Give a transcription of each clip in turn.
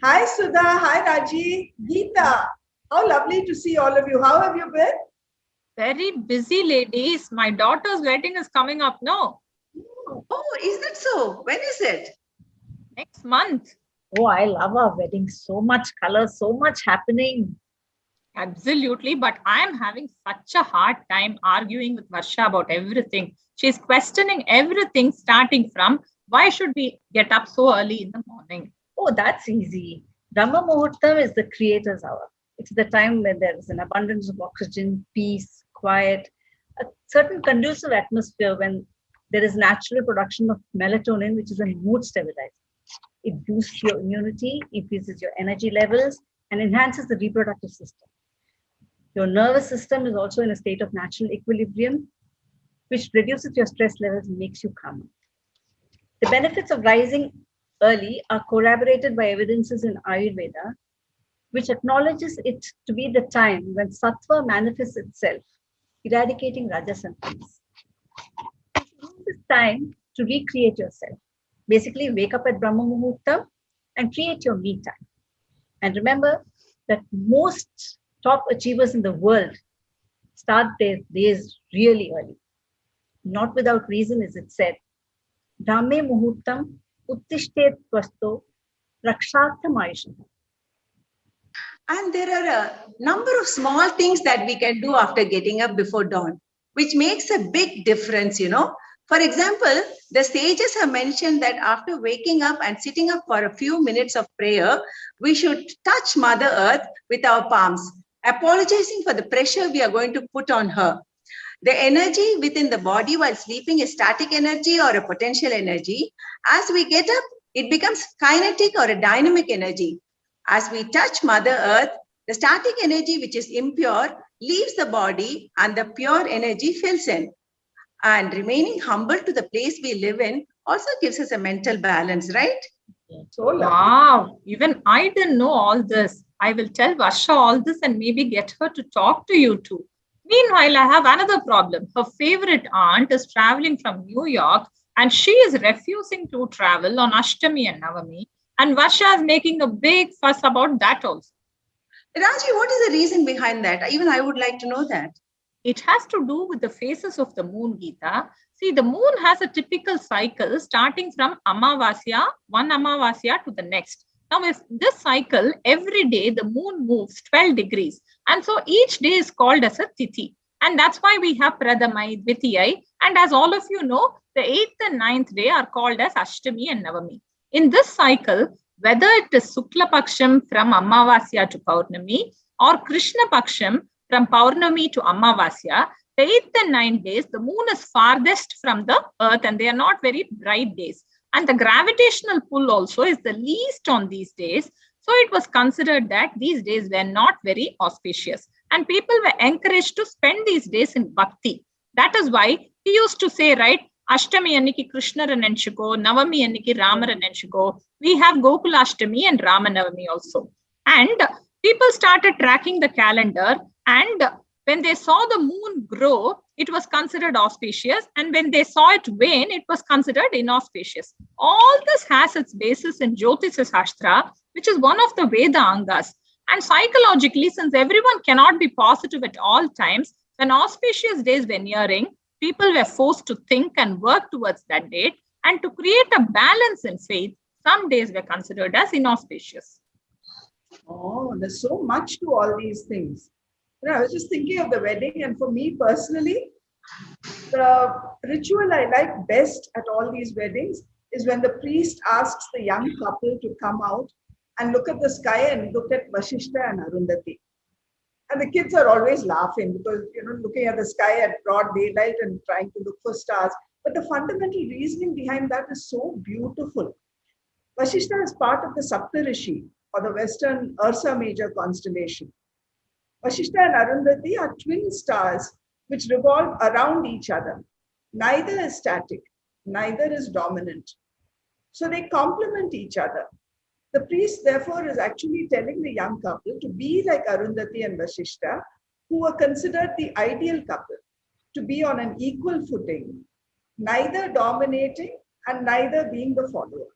Hi Sudha, hi Raji, Geeta. How lovely to see all of you. How have you been? Very busy, ladies. My daughter's wedding is coming up now, Oh, is that so? When is it? next month. Oh, I love our wedding. So much color, so much happening. Absolutely. But I am having such a hard time arguing with Varsha about everything. She's questioning everything, starting from why should we get up so early in the morning? Oh, that's easy. Brahma Muhurtam is the creator's hour. It's the time when there is an abundance of oxygen, peace, quiet, a certain conducive atmosphere when there is natural production of melatonin, which is a mood stabilizer. It boosts your immunity, increases your energy levels, and enhances the reproductive system. Your nervous system is also in a state of natural equilibrium, which reduces your stress levels and makes you calmer. The benefits of rising early are corroborated by evidences in Ayurveda, which acknowledges it to be the time when sattva manifests itself, eradicating rajas and tamas. Use this time to recreate yourself. Basically, wake up at Brahma Muhurtam and create your me time. And remember that most top achievers in the world start their days really early. Not without reason is it said, Brahme Muhurtam Uttishtet Tvasto Rakshartham Ayusham. And there are a number of small things that we can do after getting up before dawn, which makes a big difference. For example, the sages have mentioned that after waking up and sitting up for a few minutes of prayer, we should touch Mother Earth with our palms, apologizing for the pressure we are going to put on her. The energy within the body while sleeping is static energy or a potential energy. As we get up, it becomes kinetic or a dynamic energy. As we touch Mother Earth, the static energy, which is impure, leaves the body and the pure energy fills in. And remaining humble to the place we live in also gives us a mental balance, right? So lovely. Wow, even I didn't know all this. I will tell Varsha all this and maybe get her to talk to you too. Meanwhile, I have another problem. Her favorite aunt is traveling from New York and she is refusing to travel on Ashtami and Navami. And Varsha is making a big fuss about that also. Raji, what is the reason behind that? Even I would like to know that. It has to do with the phases of the moon, Geeta. See, the moon has a typical cycle starting from one Amavasya to the next. Now, with this cycle, every day the moon moves 12 degrees. And so each day is called as a Tithi. And that's why we have Pradhamai, Dvitiyai. And as all of you know, the 8th and 9th day are called as Ashtami and Navami. In this cycle, whether it is Sukla Paksham from Amavasya to Paurnami or Krishna Paksham from Paurnami to Amavasya, the 8th and 9th days, the moon is farthest from the earth and they are not very bright days. And the gravitational pull also is the least on these days. So it was considered that these days were not very auspicious. And people were encouraged to spend these days in bhakti. That is why we used to say, right, Ashtami anniki Krishna Ranenshiko, Navami anniki Rama Ranenshiko. We have Gokula Ashtami and Rama Navami also. And people started tracking the calendar, and when they saw the moon grow, it was considered auspicious. And when they saw it wane, it was considered inauspicious. All this has its basis in Jyotisha Shastra, which is one of the Veda Angas. And psychologically, since everyone cannot be positive at all times, when auspicious days were nearing, people were forced to think and work towards that date. And to create a balance in faith, some days were considered as inauspicious. Oh, there's so much to all these things. I was just thinking of the wedding, and for me personally, the ritual I like best at all these weddings is when the priest asks the young couple to come out and look at the sky and look at Vashishta and Arundhati. And the kids are always laughing because, looking at the sky at broad daylight and trying to look for stars. But the fundamental reasoning behind that is so beautiful. Vashishta is part of the Saptarishi, or the Western Ursa Major constellation. Vashishta and Arundhati are twin stars which revolve around each other. Neither is static, neither is dominant. So they complement each other. The priest, therefore, is actually telling the young couple to be like Arundhati and Vashishta, who were considered the ideal couple, to be on an equal footing, neither dominating and neither being the follower.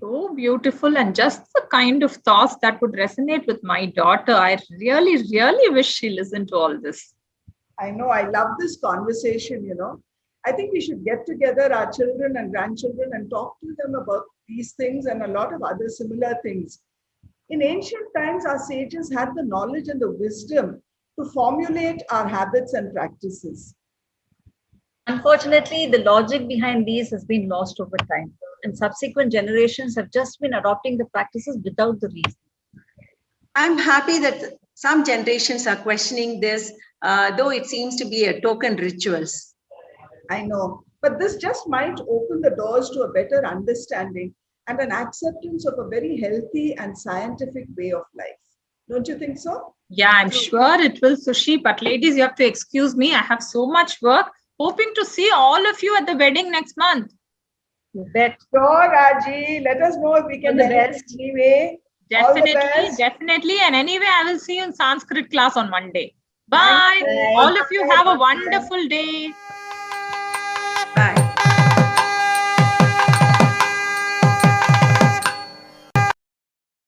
So beautiful, and just the kind of thoughts that would resonate with my daughter. I really, really wish she listened to all this. I know, I love this conversation. I think we should get together, our children and grandchildren, and talk to them about these things and a lot of other similar things. In ancient times, our sages had the knowledge and the wisdom to formulate our habits and practices. Unfortunately, the logic behind these has been lost over time, and subsequent generations have just been adopting the practices without the reason. I'm happy that some generations are questioning this, though it seems to be a token rituals. I know, but this just might open the doors to a better understanding and an acceptance of a very healthy and scientific way of life. Don't you think so? Yeah, I'm sure it will, Sushi. But ladies, you have to excuse me. I have so much work. Hoping to see all of you at the wedding next month. You bet. Sure, Raji. Let us know if we can All the help best. in any way. All the Definitely, best. definitely. And anyway, I will see you in Sanskrit class on Monday. Bye. Bye. All of you have a wonderful day.